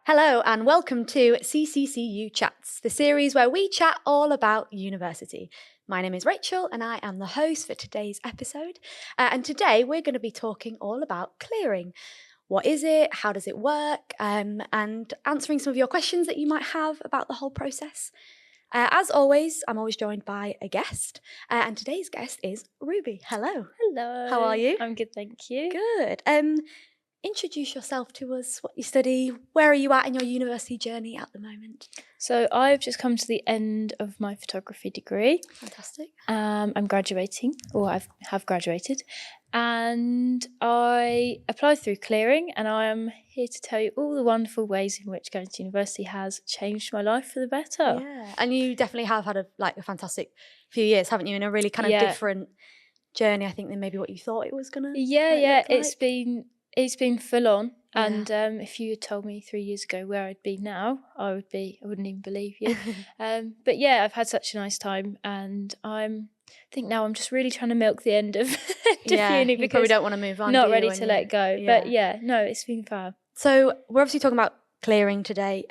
Hello and welcome to CCCU Chats, the series where we chat all about university. My name is Rachel and I am the host for today's episode. And today we're going to be talking all about clearing. What is it? How does it work? And answering some of your questions that you might have about the whole process. As always, I'm always joined by a guest. And today's guest is Ruby. Hello. Hello. How are you? I'm good, thank you. Good. Introduce yourself to us, what you study, where are you at in your university journey at the moment? So I've just come to the end of my photography degree. Fantastic. I'm graduating, or I have graduated, and I applied through clearing, and I am here to tell you all the wonderful ways in which going to university has changed my life for the better. Yeah, and you definitely have had a fantastic few years, haven't you, in a really kind of different journey, I think, than maybe what you thought it was going to look like. It's been full on, and if you had told me 3 years ago where I'd be now, I wouldn't even believe you. But yeah, I've had such a nice time, and I think now I'm just really trying to milk the end of uni because because probably don't want to move on. Not ready to let go. Yeah. But yeah, no, it's been fab. So we're obviously talking about clearing today.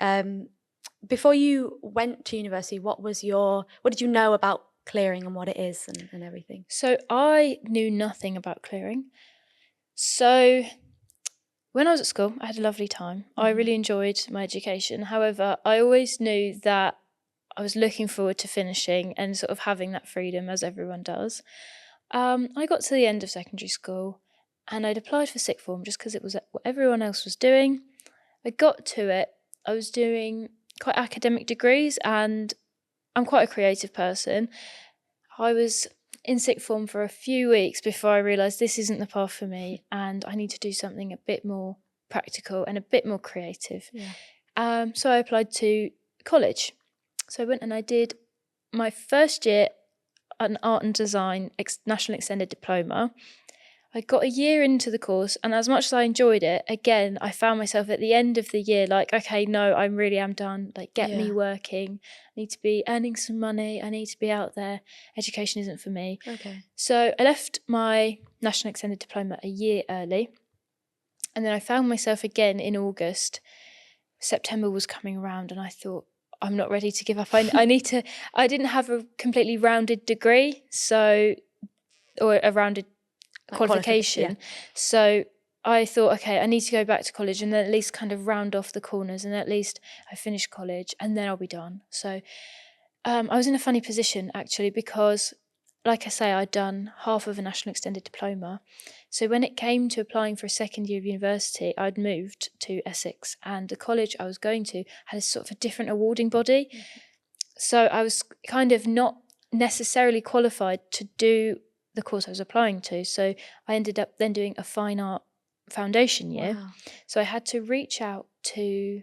Before you went to university, what did you know about clearing and what it is and everything? So I knew nothing about clearing. So when I was at school, I had a lovely time. I really enjoyed my education. However, I always knew that I was looking forward to finishing and sort of having that freedom as everyone does. I got to the end of secondary school and I'd applied for sixth form just because it was what everyone else was doing. I got to it. I was doing quite academic degrees and I'm quite a creative person. I was in sixth form for a few weeks before I realised this isn't the path for me and I need to do something a bit more practical and a bit more creative. Yeah. So I applied to college. So I went and I did my first year an art and design national extended diploma. I got a year into the course and as much as I enjoyed it, again, I found myself at the end of the year like, okay, no, I really am done. Like, get me working. I need to be earning some money. I need to be out there. Education isn't for me. Okay. So I left my national extended diploma a year early. And then I found myself again in August. September was coming around and I thought, I'm not ready to give up. I didn't have a completely rounded degree, or a rounded qualification. So I thought, okay, I need to go back to college and then at least kind of round off the corners and at least I finish college and then I'll be done. So I was in a funny position actually because, like I say, I'd done half of a national extended diploma. So when it came to applying for a second year of university, I'd moved to Essex and the college I was going to had a sort of a different awarding body. So I was kind of not necessarily qualified to do the course I was applying to. So I ended up then doing a fine art foundation year. Wow. So I had to reach out to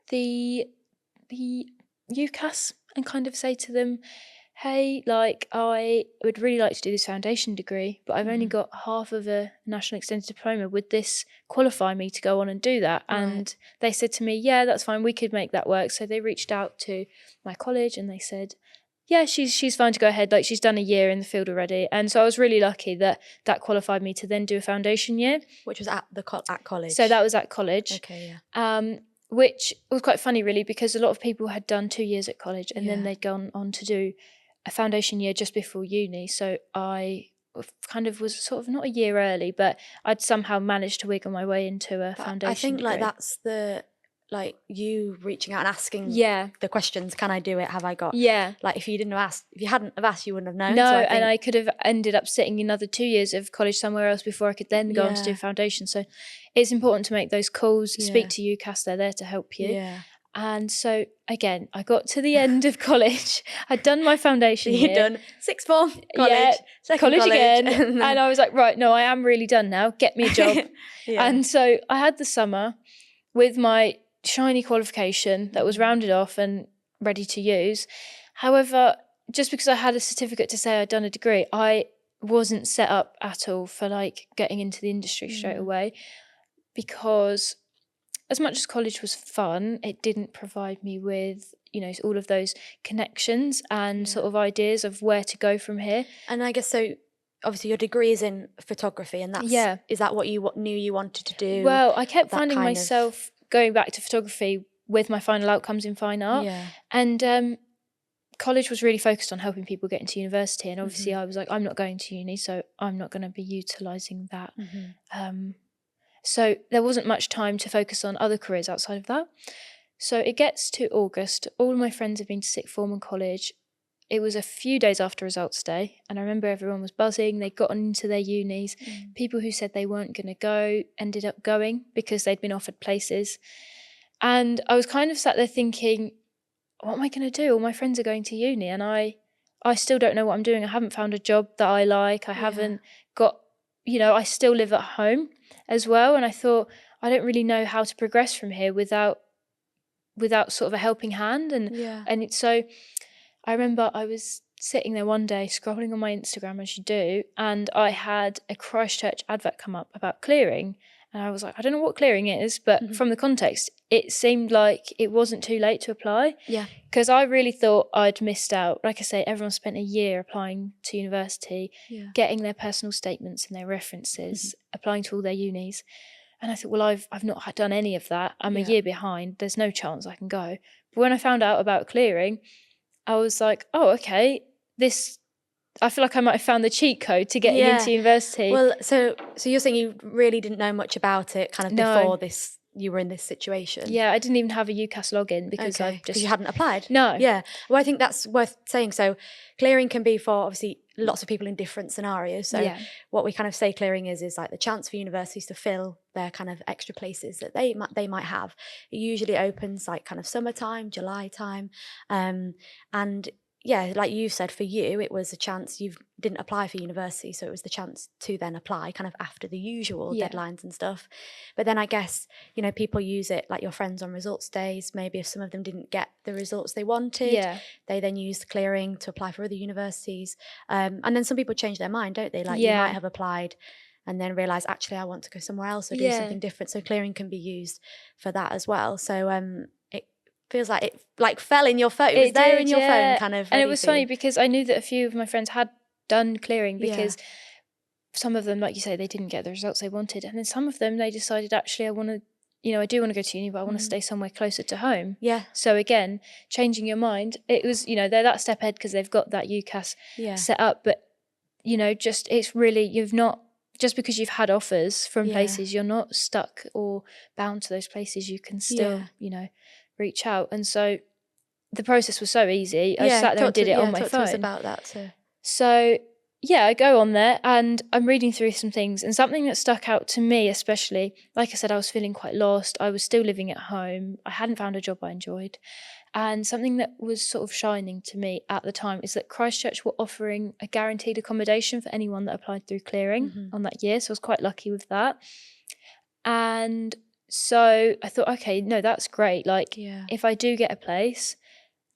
the UCAS and kind of say to them, hey, like I would really like to do this foundation degree, but I've only got half of a national extended diploma. Would this qualify me to go on and do that? Right. And they said to me, yeah, that's fine. We could make that work. So they reached out to my college and they said, yeah, she's fine to go ahead. Like she's done a year in the field already. And so I was really lucky that qualified me to then do a foundation year. Which was at college? So that was at college. Okay, yeah. Which was quite funny really because a lot of people had done 2 years at college and then they'd gone on to do a foundation year just before uni. So I kind of was sort of not a year early, but I'd somehow managed to wiggle my way into a foundation I think degree. Like that's you reaching out and asking the questions, can I do it? Have I got? Yeah. Like if you hadn't have asked, you wouldn't have known. No, so and I could have ended up sitting another 2 years of college somewhere else before I could then go on to do a foundation. So it's important to make those calls, speak to UCAS, they're there to help you. Yeah. And so again, I got to the end of college. I'd done my foundation year. You'd done sixth form, college, second college again. And I was like, right, no, I am really done now. Get me a job. And so I had the summer with my shiny qualification that was rounded off and ready to use. However, just because I had a certificate to say I'd done a degree, I wasn't set up at all for like getting into the industry straight away, because as much as college was fun, it didn't provide me with, all of those connections and sort of ideas of where to go from here. And I guess so. Obviously, your degree is in photography, and is that what you knew you wanted to do? Well, I kept finding myself going back to photography with my final outcomes in fine art. Yeah. And college was really focused on helping people get into university. And obviously I was like, I'm not going to uni, so I'm not going to be utilising that. So there wasn't much time to focus on other careers outside of that. So it gets to August. All my friends have been to sixth form and college. It was a few days after results day, and I remember everyone was buzzing. They'd gotten into their unis. People who said they weren't going to go ended up going because they'd been offered places. And I was kind of sat there thinking, what am I going to do? All my friends are going to uni, and I still don't know what I'm doing. I haven't found a job that I like. I haven't got, I still live at home as well. And I thought, I don't really know how to progress from here without sort of a helping hand. And so I remember I was sitting there one day scrolling on my Instagram, as you do, and I had a Christchurch advert come up about clearing. And I was like, I don't know what clearing is, but from the context, it seemed like it wasn't too late to apply. Yeah. Because I really thought I'd missed out. Like I say, everyone spent a year applying to university, getting their personal statements and their references, applying to all their unis. And I thought, well, I've not done any of that. I'm a year behind. There's no chance I can go. But when I found out about clearing, I was like, oh, okay, I feel like I might have found the cheat code to getting into university. Well, so you're saying you really didn't know much about it kind of before you were in this situation? Yeah, I didn't even have a UCAS login because you hadn't applied? No. Yeah. Well, I think that's worth saying. So clearing can be for obviously lots of people in different scenarios. So what we kind of say clearing is like the chance for universities to fill their kind of extra places that they might have. It usually opens like kind of summertime, July time. And yeah, like you said, for you, it was a chance. You didn't apply for university, so it was the chance to then apply kind of after the usual deadlines and stuff. But then I guess, people use it, like your friends on results days, maybe if some of them didn't get the results they wanted, they then used clearing to apply for other universities. And then some people change their mind, don't they? Like you might have applied and then realise, actually, I want to go somewhere else or do something different. So clearing can be used for that as well. So feels like it fell in your phone. It was there in your phone, kind of. And it was funny because I knew that a few of my friends had done clearing because some of them, like you say, they didn't get the results they wanted, and then some of them they decided, actually, I want to, I do want to go to uni, but I want to stay somewhere closer to home. Yeah. So again, changing your mind, it was, they're that step ahead because they've got that UCAS set up, but it's really, you've not. Just because you've had offers from places, you're not stuck or bound to those places. You can still, reach out. And so the process was so easy. I sat there and did it on my phone. Talk to us about that too. So I go on there and I'm reading through some things, and something that stuck out to me especially, like I said, I was feeling quite lost. I was still living at home. I hadn't found a job I enjoyed. And something that was sort of shining to me at the time is that Christchurch were offering a guaranteed accommodation for anyone that applied through clearing on that year. So I was quite lucky with that. And so I thought, okay, no, that's great. Like, if I do get a place,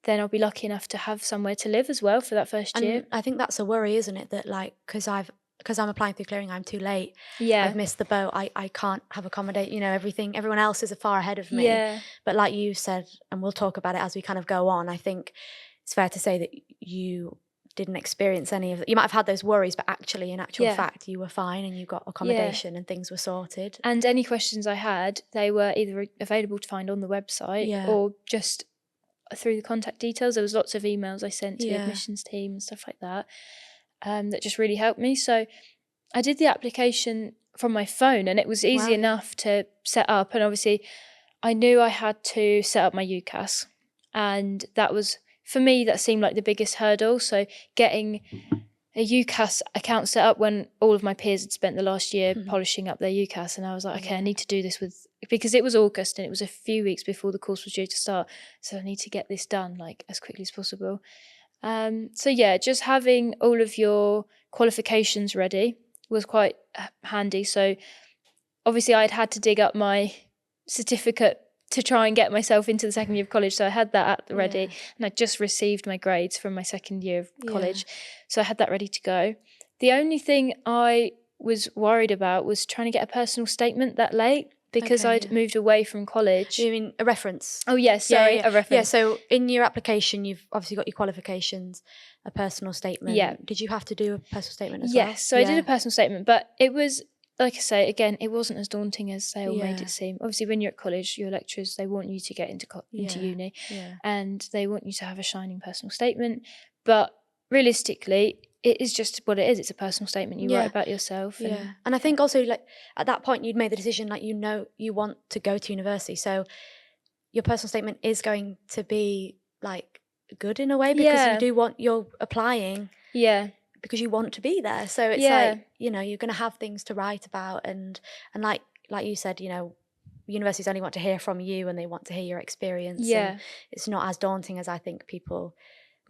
then I'll be lucky enough to have somewhere to live as well for that first year. I think that's a worry, isn't it? That like, because I'm applying through clearing, I'm too late. Yeah. I've missed the boat. I can't have accommodate, everything. Everyone else is far ahead of me. Yeah. But like you said, and we'll talk about it as we kind of go on, I think it's fair to say that you didn't experience any of it. You might have had those worries, but actually, in actual fact, you were fine and you got accommodation and things were sorted. And any questions I had, they were either available to find on the website or just through the contact details. There was lots of emails I sent to the admissions team and stuff like that, that just really helped me. So I did the application from my phone, and it was easy enough to set up. And obviously I knew I had to set up my UCAS, and that was, for me, that seemed like the biggest hurdle. So getting a UCAS account set up when all of my peers had spent the last year polishing up their UCAS, and I was like, okay, I need to do this because it was August and it was a few weeks before the course was due to start, so I need to get this done like as quickly as possible. Just having all of your qualifications ready was quite handy. So obviously I'd had to dig up my certificate to try and get myself into the second year of college. So I had that at the ready, and I just received my grades from my second year of college. So I had that ready to go. The only thing I was worried about was trying to get a personal statement that late, because I'd moved away from college. You mean a reference? Oh, yes, sorry, a reference. Yeah, so in your application, you've obviously got your qualifications, a personal statement. Yeah. Did you have to do a personal statement as well? Yes, so I did a personal statement, but it was like I say, again, it wasn't as daunting as they all made Yeah. it seem. Obviously, when you're at college, your lecturers, they want you to get into uni, Yeah. and they want you to have a shining personal statement. But realistically, it is just what it is. It's a personal statement you write Yeah. about yourself. Yeah. And I think also, like, at that point you'd made the decision, like, you want to go to university. So your personal statement is going to be like good in a way, because you're applying Yeah. because you want to be there. So it's Yeah. like, you're going to have things to write about, and like you said, universities only want to hear from you, and they want to hear your experience. Yeah. And it's not as daunting as I think people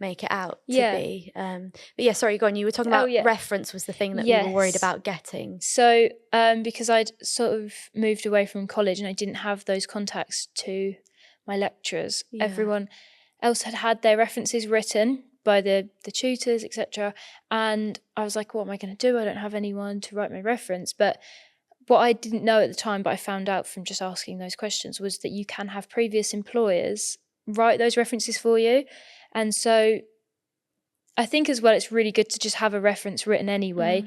make it out to Yeah. be. But yeah, sorry, go on. You were talking about reference was the thing that you were worried about getting. So because I'd sort of moved away from college and I didn't have those contacts to my lecturers, everyone else had their references written by the tutors, etc. And I was like, what am I going to do? I don't have anyone to write my reference. But what I didn't know at the time, but I found out from just asking those questions, was that you can have previous employers write those references for you. And so I think as well, it's really good to just have a reference written anyway,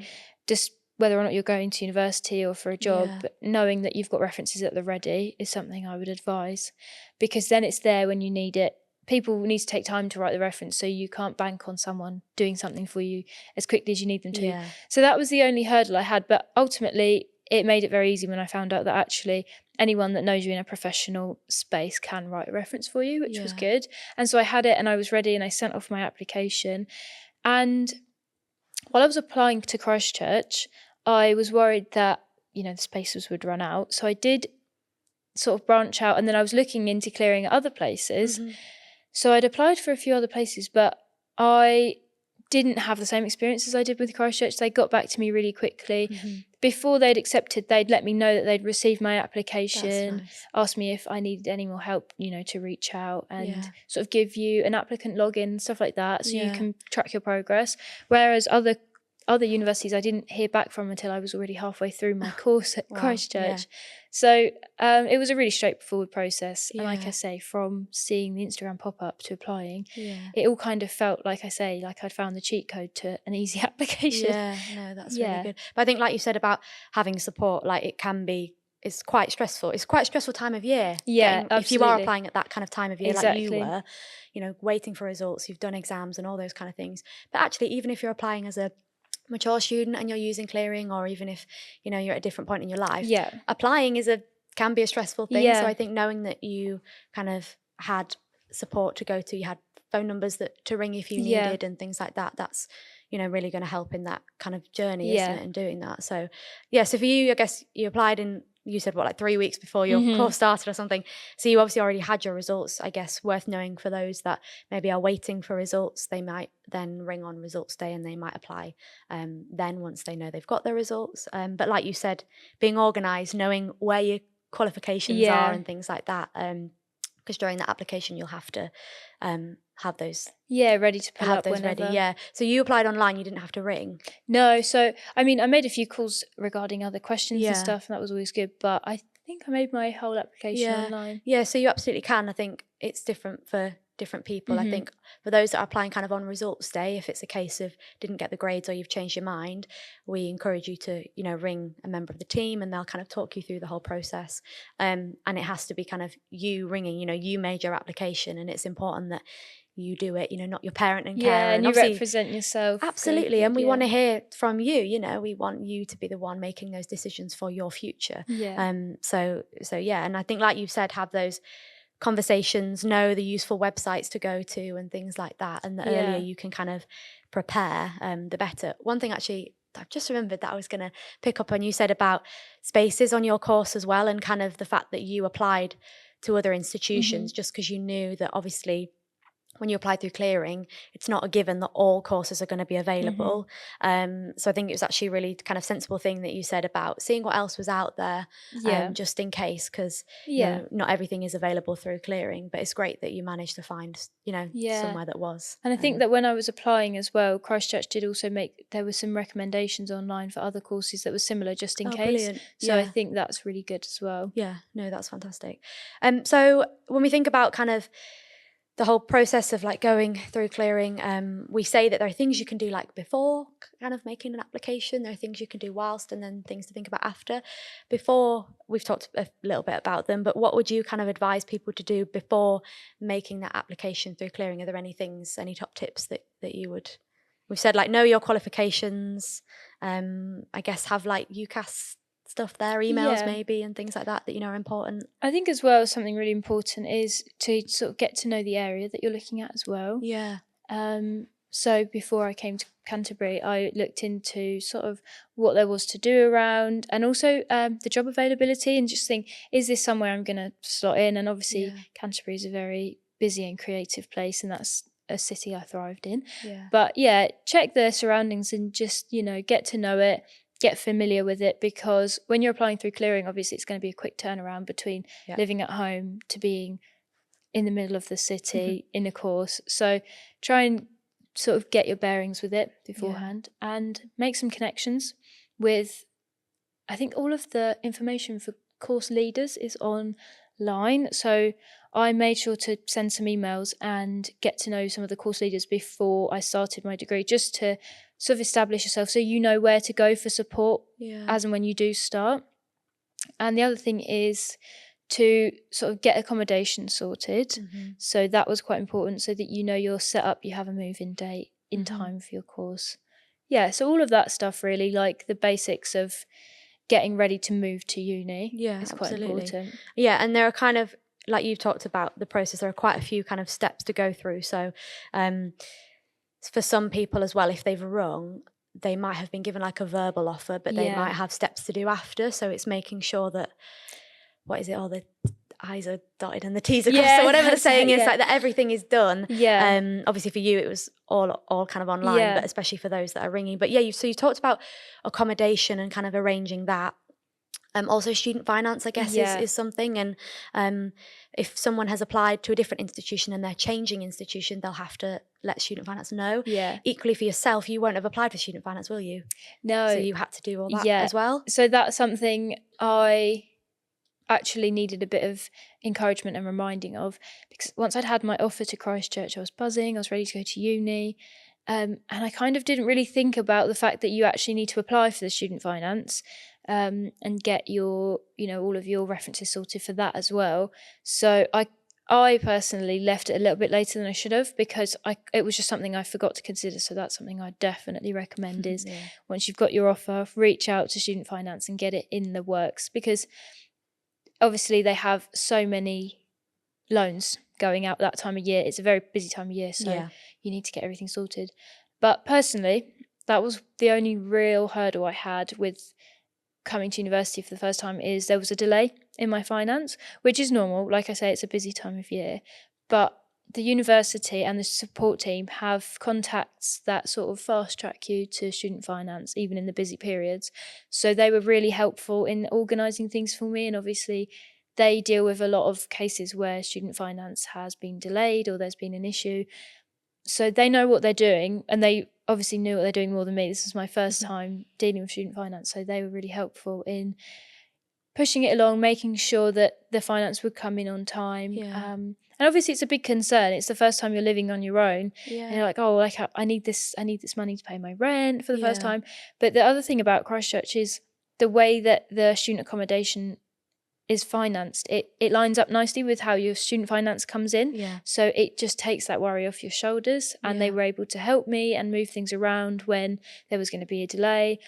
just whether or not you're going to university or for a job, but knowing that you've got references at the ready is something I would advise, because then it's there when you need it. People need to take time to write the reference, so you can't bank on someone doing something for you as quickly as you need them to. Yeah. So that was the only hurdle I had, but ultimately it made it very easy when I found out that actually anyone that knows you in a professional space can write a reference for you, which was good. And so I had it and I was ready, and I sent off my application. And while I was applying to Christchurch, I was worried that, the spaces would run out. So I did sort of branch out, and then I was looking into clearing at other places. So I'd applied for a few other places, but I didn't have the same experience as I did with Christchurch. They got back to me really quickly. Before they'd accepted, they'd let me know that they'd received my application, asked me if I needed any more help, to reach out and sort of give you an applicant login, stuff like that, so you can track your progress. Whereas other universities I didn't hear back from until I was already halfway through my course at Christchurch. So it was a really straightforward process. And like I say, from seeing the Instagram pop-up to applying, it all kind of felt, like I say, like I'd found the cheat code to an easy application. Yeah, no, that's really good. But I think, like you said about having support, like it's quite stressful. It's quite a stressful time of year. Yeah, if you are applying at that kind of time of year, like you were, waiting for results, you've done exams and all those kind of things. But actually, even if you're applying as a mature student and you're using clearing, or even if you're at a different point in your life, applying can be a stressful thing. So I think knowing that you kind of had support to go to, you had phone numbers to ring if you needed and things like that, that's really going to help in that kind of journey, isn't it, and doing that. So so for you, I guess you applied in, you said, what, like 3 weeks before your course started or something. So you obviously already had your results. I guess worth knowing for those that maybe are waiting for results, they might then ring on results day and they might apply then once they know they've got their results. But like you said, being organised, knowing where your qualifications are and things like that, because during that application you'll have to have those ready to pull have up those whenever. ready. So you applied online, you didn't have to ring? No, so I mean, I made a few calls regarding other questions and stuff, and that was always good, but I think I made my whole application online. So you absolutely can. I think it's different for different people. I think for those that are applying kind of on results day, if it's a case of didn't get the grades or you've changed your mind, we encourage you to ring a member of the team, and they'll kind of talk you through the whole process. And it has to be kind of you ringing, you made your application, and it's important that you do it, not your parent and carer. And you represent yourself. Absolutely. And we want to hear from you, we want you to be the one making those decisions for your future. So and I think, like you said, have those conversations, know the useful websites to go to and things like that, and the earlier you can kind of prepare, the better. One thing actually I've just remembered that I was going to pick up on, you said about spaces on your course as well, and kind of the fact that you applied to other institutions just because you knew that obviously when you apply through clearing, it's not a given that all courses are going to be available. So I think it was actually a really kind of sensible thing that you said about seeing what else was out there, just in case, because not everything is available through clearing. But it's great that you managed to find, somewhere that was. And I think that when I was applying as well, Christchurch did also there were some recommendations online for other courses that were similar, just in case. Brilliant. So I think that's really good as well. Yeah, no, that's fantastic. So when we think about kind of the whole process of like going through clearing, we say that there are things you can do like before kind of making an application, there are things you can do whilst, and then things to think about after. Before, we've talked a little bit about them, but what would you kind of advise people to do before making that application through clearing? Are there any things, any top tips that you would? We've said like know your qualifications, I guess have like UCAS stuff there, emails maybe, and things like that you know are important. I think as well something really important is to sort of get to know the area that you're looking at as well. Yeah. So before I came to Canterbury, I looked into sort of what there was to do around, and also the job availability, and just think, is this somewhere I'm going to slot in? And obviously Canterbury is a very busy and creative place, and that's a city I thrived in. But check the surroundings and just, you know, get to know it, get familiar with it, because when you're applying through clearing, obviously it's going to be a quick turnaround between living at home to being in the middle of the city in a course. So try and sort of get your bearings with it beforehand and make some connections with, I think all of the information for course leaders is online. So I made sure to send some emails and get to know some of the course leaders before I started my degree, just to sort of establish yourself so you know where to go for support as and when you do start. And the other thing is to sort of get accommodation sorted. So that was quite important, so that you know you're set up, you have a move-in date in time for your course. Yeah, so all of that stuff really, like the basics of getting ready to move to uni is quite important. Yeah, and there are kind of, like you've talked about the process, there are quite a few kind of steps to go through. So for some people as well, if they've rung, they might have been given like a verbal offer, but they might have steps to do after. So it's making sure that, what is it, all the I's are dotted and the T's are crossed, or whatever the saying is, like that everything is done. Obviously for you it was all kind of online, but especially for those that are ringing. But so you talked about accommodation and kind of arranging that. Also student finance, I guess, is something. And if someone has applied to a different institution and they're changing institution, they'll have to let student finance know. Equally for yourself, you won't have applied for student finance, will you? No. So you had to do all that as well? So that's something I actually needed a bit of encouragement and reminding of, because once I'd had my offer to Christchurch, I was buzzing, I was ready to go to uni. And I kind of didn't really think about the fact that you actually need to apply for the student finance and get your, you know, all of your references sorted for that as well. So I personally left it a little bit later than I should have, because it was just something I forgot to consider. So that's something I definitely recommend is once you've got your offer, reach out to student finance and get it in the works, because obviously they have so many loans going out that time of year. It's a very busy time of year, so you need to get everything sorted. But personally, that was the only real hurdle I had with coming to university for the first time, is there was a delay in my finance, which is normal. Like I say, it's a busy time of year, but the university and the support team have contacts that sort of fast track you to student finance, even in the busy periods. So they were really helpful in organising things for me. And obviously they deal with a lot of cases where student finance has been delayed or there's been an issue. So they know what they're doing, and they obviously knew what they're doing more than me. This was my first time dealing with student finance. So they were really helpful in pushing it along, making sure that the finance would come in on time. And obviously it's a big concern. It's the first time you're living on your own. And you're like, oh, like I need this money to pay my rent for the first time. But the other thing about Christchurch is the way that the student accommodation is financed. It lines up nicely with how your student finance comes in. So it just takes that worry off your shoulders. And they were able to help me and move things around when there was going to be a delay.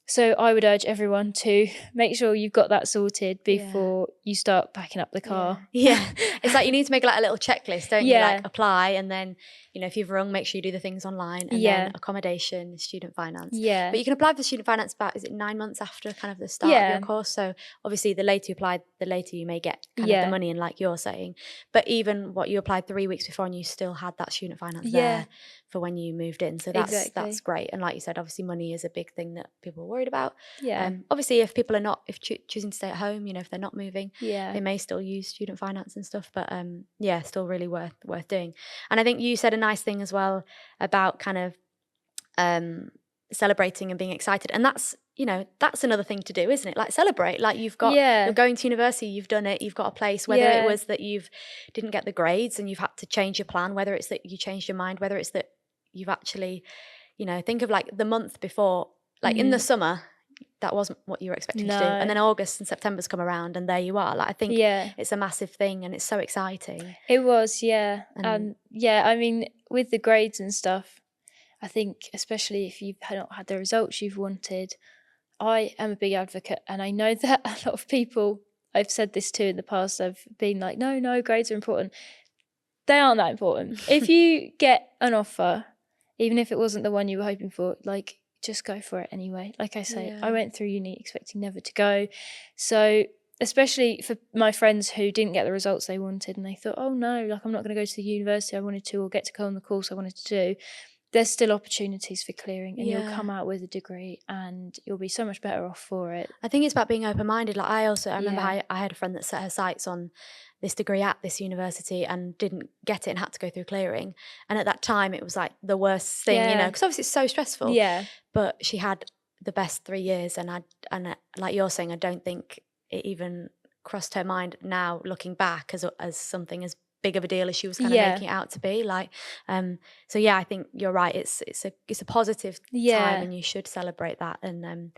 So I would urge everyone to make sure you've got that sorted before you start packing up the car. It's like you need to make like a little checklist, don't you? Like apply, and then, you know, if you've rung, make sure you do the things online, and then accommodation, student finance. But you can apply for student finance about, is it 9 months after kind of the start of your course? So obviously the later you apply, the later you may get kind of the money in, like you're saying. But even what you applied 3 weeks before and you still had that student finance there for when you moved in. So that's great. And like you said, obviously money is a big thing that people are worried about. Obviously if people are not, choosing to stay at home, you know, if they're not moving, they may still use student finance and stuff, but still really worth doing. And I think you said a nice thing as well about kind of celebrating and being excited, and that's you know, that's another thing to do, isn't it? Like celebrate, like you're Yeah. going to university, you've done it, you've got a place, whether it Yeah. was that you've didn't get the grades and you've had to change your plan, whether it's that you changed your mind, whether it's that you've actually, you know, think of like the month before, like in the summer, that wasn't what you were expecting to do. And then No. August and September's come around and there you are. Like I think Yeah. it's a massive thing and it's so exciting. It was, yeah. And And yeah, I mean, with the grades and stuff, I think especially if you've not had the results you've wanted, I am a big advocate, and I know that a lot of people I've said this to in the past, I've been like, no, grades are important. They aren't that important. If you get an offer, even if it wasn't the one you were hoping for, like just go for it anyway. Like I say, Yeah. I went through uni expecting never to go. So especially for my friends who didn't get the results they wanted and they thought, oh no, like I'm not going to go to the university I wanted to or get to go on the course I wanted to do, there's still opportunities for clearing and you'll Yeah. come out with a degree and you'll be so much better off for it. I think it's about being open-minded. Like I remember Yeah. I had a friend that set her sights on this degree at this university and didn't get it and had to go through clearing. And at that time, it was like the worst thing, you know, Yeah. because obviously it's so stressful. Yeah. But she had the best 3 years, and like you're saying, I don't think it even crossed her mind now, looking back, as something as big of a deal as she was kind of Yeah. making it out to be. Like, so yeah, I think you're right. It's a positive time, Yeah. and you should celebrate that. And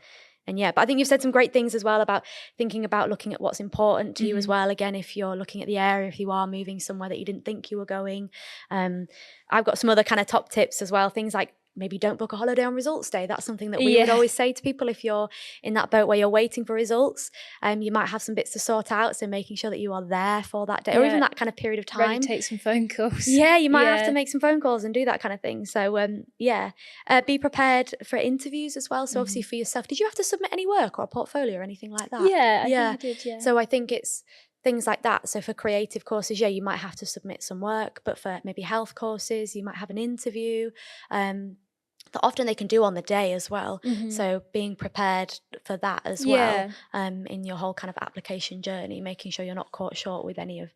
yeah, but I think you've said some great things as well about thinking about looking at what's important to you as well. Again, if you're looking at the area, if you are moving somewhere that you didn't think you were going, I've got some other kind of top tips as well. Things like maybe don't book a holiday on results day. That's something that we would Yeah. always say to people if you're in that boat where you're waiting for results. You might have some bits to sort out, so making sure that you are there for that day or even Yeah. that kind of period of Ready time. to take some phone calls. Yeah, you might have to Yeah. make some phone calls and do that kind of thing. So yeah, be prepared for interviews as well. So obviously for yourself, did you have to submit any work or a portfolio or anything like that? Yeah, I think I did, yeah. So I think it's things like that. So for creative courses, yeah, you might have to submit some work, but for maybe health courses, you might have an interview. That often they can do on the day as well. So being prepared for that as well, in your whole kind of application journey, making sure you're not caught short with any of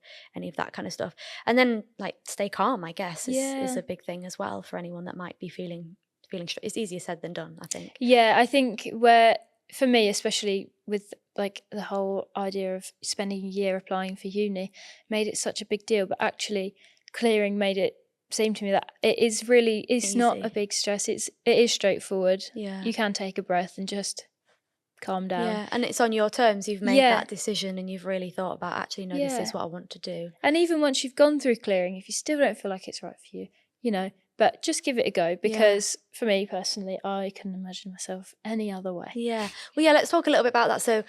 that kind of stuff. And then like stay calm, I guess, is a big thing as well for anyone that might be feeling it's easier said than done, I think. Yeah, I think where for me, especially with like the whole idea of spending a year applying for uni, made it such a big deal, but actually clearing made it seem to me that it's not a Easy. big stress. It is straightforward. Yeah. You can take a breath and just calm down. Yeah, and it's on your terms. You've made Yeah. that decision and you've really thought about actually, no, this Yeah. is what I want to do. And even once you've gone through clearing, if you still don't feel like it's right for you, you know, but just give it a go because for me personally, I couldn't imagine myself any other way. Yeah. Well, yeah, let's talk a little bit about that. So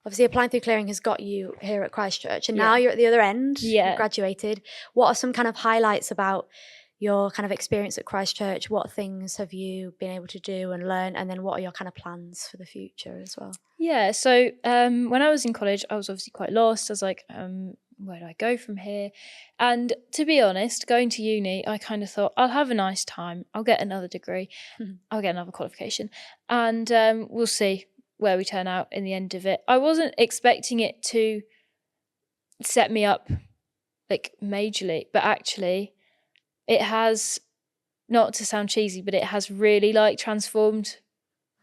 obviously applying through clearing has got you here at Christchurch and now you're at the other end. Yeah. You've graduated. What are some kind of highlights about your kind of experience at Christchurch? What things have you been able to do and learn? And then what are your kind of plans for the future as well? Yeah, so when I was in college, I was obviously quite lost. I was like, where do I go from here? And to be honest, going to uni, I kind of thought, I'll have a nice time. I'll get another degree. I'll get another qualification. And we'll see where we turn out in the end of it. I wasn't expecting it to set me up like majorly, but actually it has, not to sound cheesy, but it has really like transformed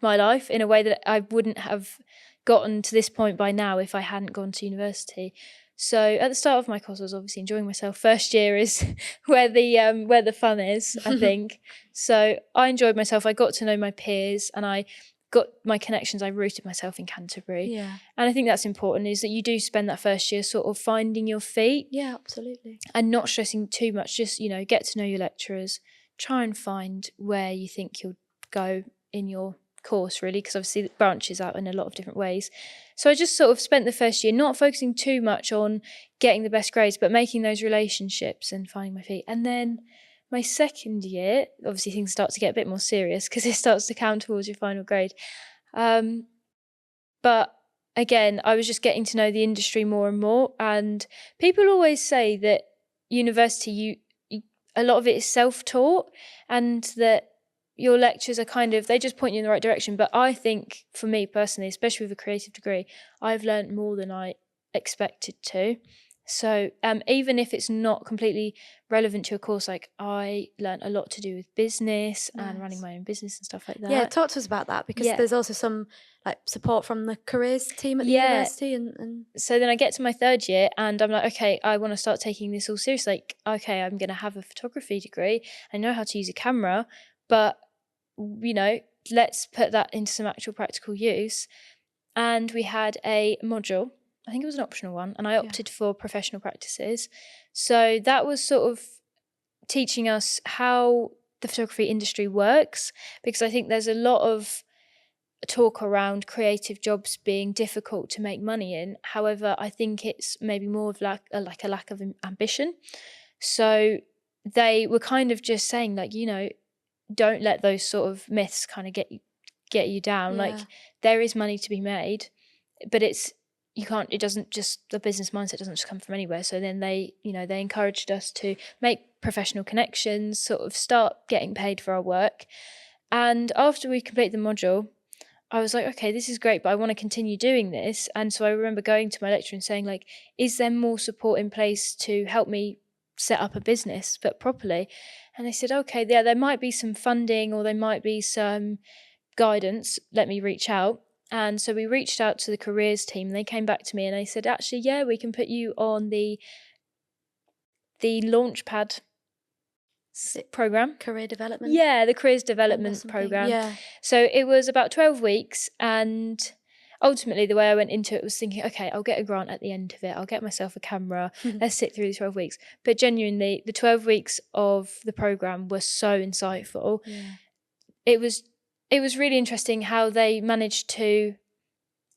my life in a way that I wouldn't have gotten to this point by now if I hadn't gone to university. So at the start of my course, I was obviously enjoying myself. First year is where the fun is, I think. So I enjoyed myself. I got to know my peers and I got my connections. I rooted myself in Canterbury. Yeah. And I think that's important, is that you do spend that first year sort of finding your feet. Yeah, absolutely. And not stressing too much. Just, get to know your lecturers. Try and find where you think you'll go in your course, really, because obviously it branches out in a lot of different ways. So I just sort of spent the first year not focusing too much on getting the best grades, but making those relationships and finding my feet. And then my second year, obviously things start to get a bit more serious because it starts to count towards your final grade. But again, I was just getting to know the industry more and more. And people always say that university, a lot of it is self-taught and that your lectures are they just point you in the right direction. But I think for me personally, especially with a creative degree, I've learned more than I expected to. So even if it's not completely relevant to your course, like I learned a lot to do with business and running Nice. my own business and stuff like Yeah, that. talk to us about that, because Yeah. there's also some like support from the careers team at the Yeah. university and So then I get to my third year and I'm like, okay, I want to start taking this all seriously. Like, okay, I'm going to have a photography degree. I know how to use a camera, but, let's put that into some actual practical use. And we had a module, I think it was an optional one, and I opted for professional practices. So that was sort of teaching us how the photography industry works, because I think there's a lot of talk around creative jobs being difficult to make money in. However, I think it's maybe more of like a lack of ambition. So they were kind of just saying, like, don't let those sort of myths kind of get you down. Like, there is money to be made, but it doesn't just, the business mindset doesn't just come from anywhere. So then they encouraged us to make professional connections, sort of start getting paid for our work. And after we completed the module, I was like, okay, this is great, but I want to continue doing this. And so I remember going to my lecturer and saying, like, is there more support in place to help me set up a business, but properly? And they said, okay, yeah, there might be some funding or there might be some guidance. Let me reach out. And so we reached out to the careers team. They came back to me and they said, actually, yeah, we can put you on the Launchpad program. career development. Yeah, the careers Fund or development something. program. Yeah. So it was about 12 weeks, and ultimately the way I went into it was thinking, okay, I'll get a grant at the end of it. I'll get myself a camera. Let's sit through the 12 weeks. But genuinely, the 12 weeks of the program were so insightful. Yeah. It was really interesting how they managed to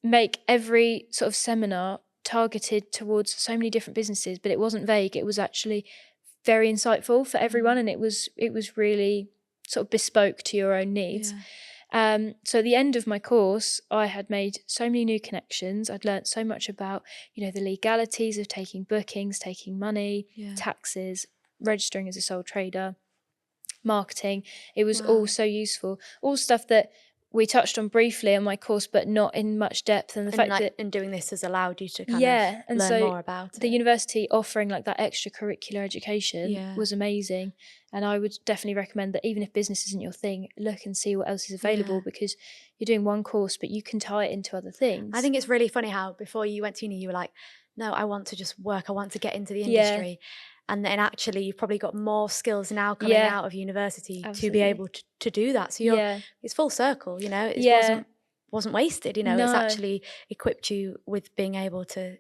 make every sort of seminar targeted towards so many different businesses, but it wasn't vague. It was actually very insightful for everyone, and it was really sort of bespoke to your own needs. So at the end of my course, I had made so many new connections. I'd learnt so much about, the legalities of taking bookings, taking money, taxes, registering as a sole trader, marketing. It was all so useful. All stuff that we touched on briefly on my course, but not in much depth. And the fact that and doing this has allowed you to kind of and learn so more about the it. university offering like that extracurricular education was amazing. And I would definitely recommend that even if business isn't your thing, look and see what else is available, because you're doing one course, but you can tie it into other things. I think it's really funny how before you went to uni, you were like, no, I want to just work. I want to get into the industry. And then actually you've probably got more skills now coming out of university to be able to do that. So it's full circle, it wasn't wasted, it's actually equipped you with being able to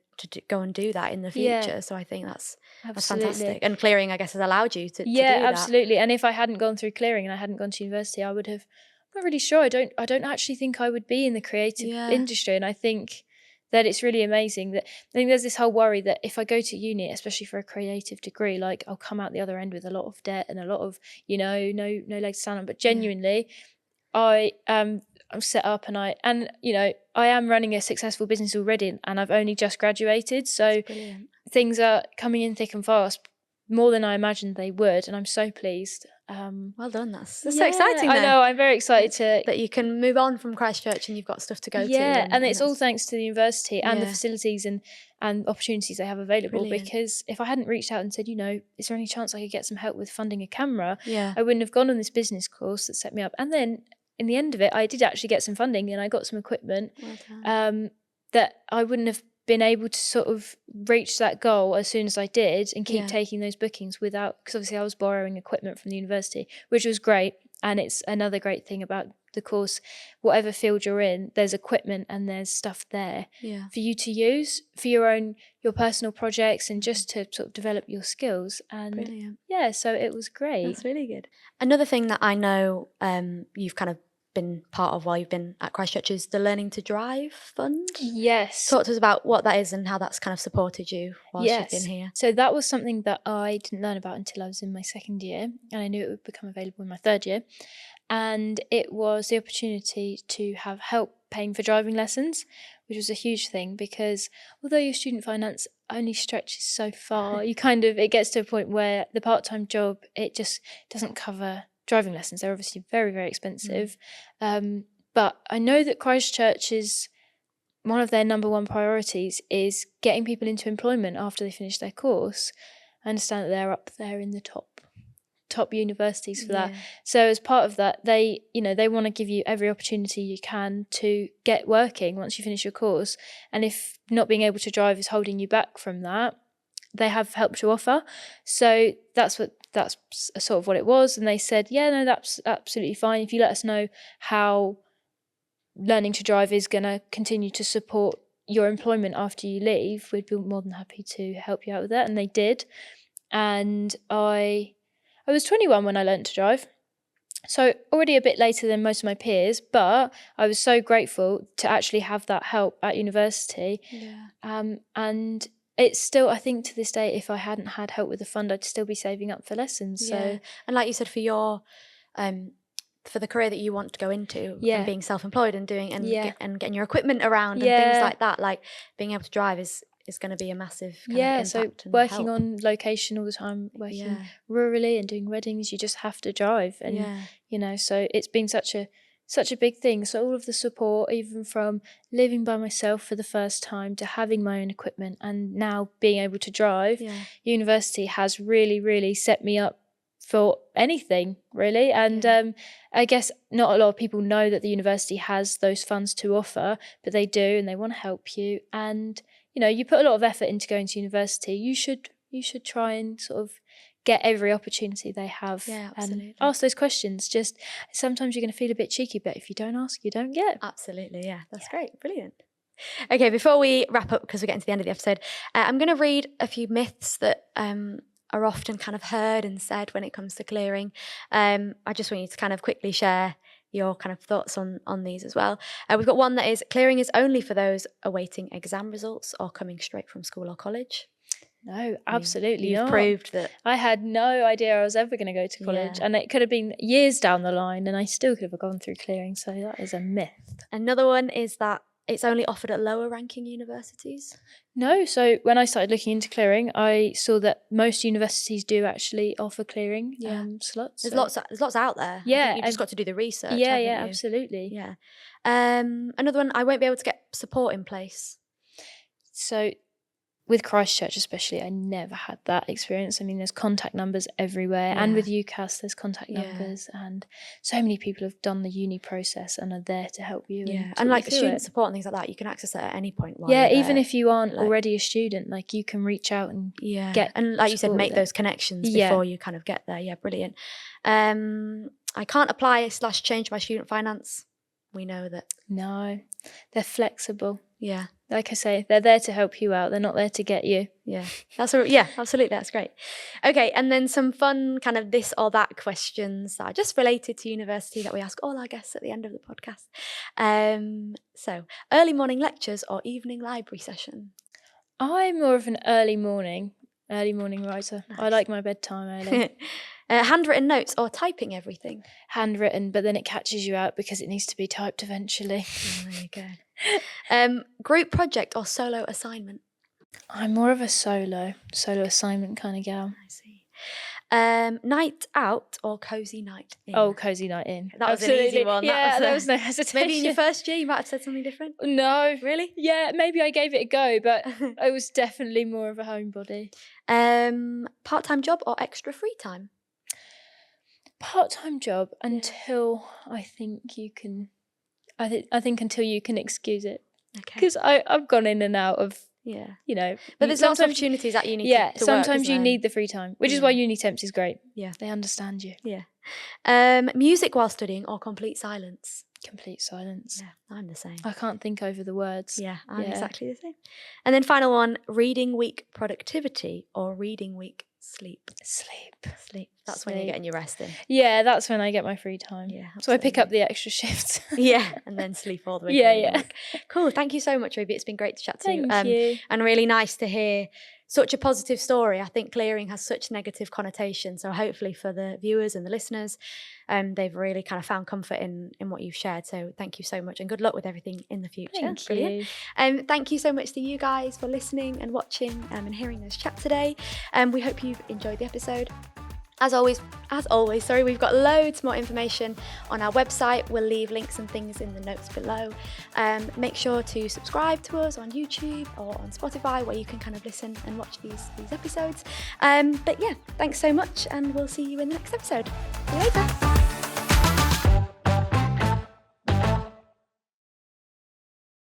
go and do that in the future. So I think that's fantastic. And clearing, I guess, has allowed you to do that. Absolutely. And if I hadn't gone through clearing and I hadn't gone to university, I'm not really sure. I don't actually think I would be in the creative industry. And I think that it's really amazing that I think there's this whole worry that if I go to uni, especially for a creative degree, like I'll come out the other end with a lot of debt and a lot of, no legs to stand on. But genuinely, I'm set up and I am running a successful business already, and I've only just graduated. So things are coming in thick and fast, more than I imagined they would, and I'm so pleased. Well done. That's so exciting. I know. I'm very excited that you can move on from Christchurch and you've got stuff to go to. Yeah, and it's all thanks to the university and the facilities and opportunities they have available. Because if I hadn't reached out and said, is there any chance I could get some help with funding a camera? I wouldn't have gone on this business course that set me up. And then in the end of it, I did actually get some funding and I got some equipment that I wouldn't have been able to sort of reach that goal as soon as I did and keep taking those bookings without, because obviously I was borrowing equipment from the university, which was great. And it's another great thing about the course, whatever field you're in, there's equipment and there's stuff there for you to use for your personal projects and just to sort of develop your skills. And so it was great. That's really good. Another thing that I know you've kind of been part of while you've been at Christchurch is the Learning to Drive Fund. Yes. Talk to us about what that is and how that's kind of supported you whilst you've been here. So that was something that I didn't learn about until I was in my second year, and I knew it would become available in my third year. And it was the opportunity to have help paying for driving lessons, which was a huge thing, because although your student finance only stretches so far, it gets to a point where the part-time job, it just doesn't cover driving lessons. They're obviously very, very expensive. But I know that Christchurch's one of their number one priorities is getting people into employment after they finish their course. I understand that they're up there in the top universities for that. So as part of that, they want to give you every opportunity you can to get working once you finish your course. And if not being able to drive is holding you back from that, they have help to offer. So that's sort of what it was. And they said, yeah, no, that's absolutely fine. If you let us know how learning to drive is going to continue to support your employment after you leave, we'd be more than happy to help you out with that. And they did. And I was 21 when I learnt to drive, so already a bit later than most of my peers, but I was so grateful to actually have that help at university. And it's still, I think to this day, if I hadn't had help with the fund, I'd still be saving up for lessons. So, and like you said, for your for the career that you want to go into, and being self-employed and doing and getting your equipment around and things like that, like being able to drive is going to be a massive kind of impact. So working on location all the time, working rurally and doing weddings, you just have to drive. And so it's been such a big thing. So all of the support, even from living by myself for the first time to having my own equipment and now being able to drive, university has really, really set me up for anything, really. And I guess not a lot of people know that the university has those funds to offer, but they do, and they want to help you. And you put a lot of effort into going to university. You should try and sort of get every opportunity they have, and ask those questions. Just sometimes you're going to feel a bit cheeky, but if you don't ask, you don't get. Absolutely, that's great, brilliant. Okay, before we wrap up, because we're getting to the end of the episode, I'm going to read a few myths that are often kind of heard and said when it comes to clearing. I just want you to kind of quickly share your kind of thoughts on these as well. We've got one that is, clearing is only for those awaiting exam results or coming straight from school or college. No, absolutely You've not. proved that. I had no idea I was ever going to go to college, and it could have been years down the line and I still could have gone through clearing. So that is a myth. Another one is that it's only offered at lower ranking universities. No, so when I started looking into clearing, I saw that most universities do actually offer clearing slots. There's lots out there. Yeah, you've just got to do the research. Absolutely. Yeah. Another one, I won't be able to get support in place. So with Christchurch especially, I never had that experience. I mean, there's contact numbers everywhere, and with UCAS there's contact numbers, and so many people have done the uni process and are there to help you. And like student support and things like that, you can access it at any point. Even if you aren't already a student, like you can reach out and get, and like you said, make those connections before you kind of get there. Yeah, brilliant. I can't apply / change my student finance. We know that. No, they're flexible. Yeah. Like I say, they're there to help you out. They're not there to get you. Yeah, absolutely. That's great. Okay, and then some fun kind of this or that questions that are just related to university that we ask all our guests at the end of the podcast. So, early morning lectures or evening library session? I'm more of an early morning writer. Nice. I like my bedtime early. Handwritten notes or typing everything? Handwritten, but then it catches you out because it needs to be typed eventually. Oh, there you go. Group project or solo assignment? I'm more of a solo assignment kind of gal. I see. Night out or cozy night in? Oh, cozy night in. That was an easy one. Yeah, there was no hesitation. Maybe in your first year you might have said something different? No. Really? Yeah, maybe I gave it a go, but I was definitely more of a homebody. Part-time job or extra free time? Part-time job until I think you can... I think until you can excuse it. Okay. Because I've gone in and out of... But there's lots of opportunities at uni to sometimes work, you need the free time, which is why uni temps is great. They understand you. Music while studying or complete silence? Complete silence. I'm the same. I can't think over the words. I'm exactly the same. And then final one, reading week productivity or reading week sleep? Sleep. That's when you're getting your rest in. Yeah, that's when I get my free time. Yeah, so I pick up the extra shifts. And then sleep all the way through. Cool. Thank you so much, Ruby. It's been great to chat to you. Thank you. And really nice to hear such a positive story. I think clearing has such negative connotation. So hopefully for the viewers and the listeners, they've really kind of found comfort in what you've shared. So thank you so much and good luck with everything in the future. Thank you. Thank you so much to you guys for listening and watching and hearing this chat today. We hope you've enjoyed the episode. As always, sorry, we've got loads more information on our website. We'll leave links and things in the notes below. Make sure to subscribe to us on YouTube or on Spotify, where you can kind of listen and watch these episodes. But yeah, thanks so much, and we'll see you in the next episode. See you later.